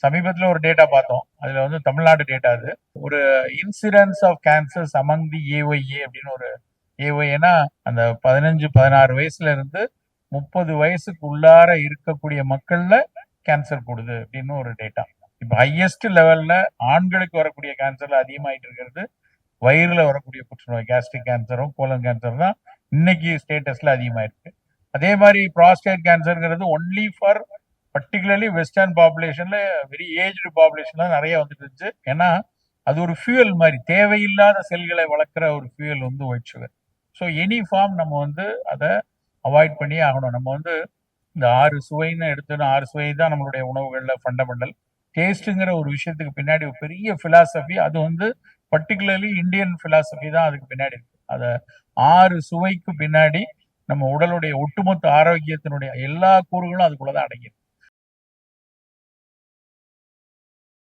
சமீபத்தில் ஒரு டேட்டா பார்த்தோம். அதுல வந்து தமிழ்நாடு டேட்டா அது. ஒரு incidence of cancers among the ஏஒய்ஏ அப்படின்னு ஒரு ஏஒய்னா அந்த 15-16 வயசுல இருந்து 30 வயசுக்கு உள்ளார இருக்கக்கூடிய மக்கள்ல கேன்சர் கூடுது அப்படின்னு ஒரு டேட்டா. இப்ப ஹையஸ்ட் லெவல்ல ஆண்களுக்கு வரக்கூடிய கேன்சர்ல அதிகமாயிட்டு இருக்கிறது வயிறுல வரக்கூடிய புற்றுநோய், கேஸ்ட்ரிக் கேன்சரும் கோலன் கேன்சர் தான் இன்னைக்கு ஸ்டேட்டஸ்ல அதிகமாயிருக்கு. அதே மாதிரி ப்ராஸ்டேட் கேன்சர்ங்கிறது ஒன்லி ஃபார் பர்டிகுலர்லி வெஸ்டர்ன் பாப்புலேஷன்ல வெரி ஏஜ்டு பாப்புலேஷன்ல நிறைய வந்துட்டு இருந்துச்சு. ஏன்னா அது ஒரு ஃபியூயல் மாதிரி, தேவையில்லாத செல்களை வளர்க்குற ஒரு ஃபியூயல் வந்து white sugar. So any form நம்ம வந்து அதை அவாய்ட் பண்ணி ஆகணும். நம்ம வந்து இந்த 6 சுவைன்னு எடுத்தோன்னா 6 சுவை தான் நம்மளுடைய உணவுகள்ல ஃபண்டமெண்டல். டேஸ்ட்டுங்கிற ஒரு விஷயத்துக்கு பின்னாடி ஒரு பெரிய பிலாசபி, அது வந்து பர்டிகுலர்லி இந்தியன் பிலாசபி தான் அதுக்கு பின்னாடி இருக்கு. அத 6 சுவைக்கு பின்னாடி நம்ம உடலுடைய ஒட்டுமொத்த ஆரோக்கியத்தினுடைய எல்லா கூறுகளும் அதுக்குள்ளதான் அடங்கியிருக்கு.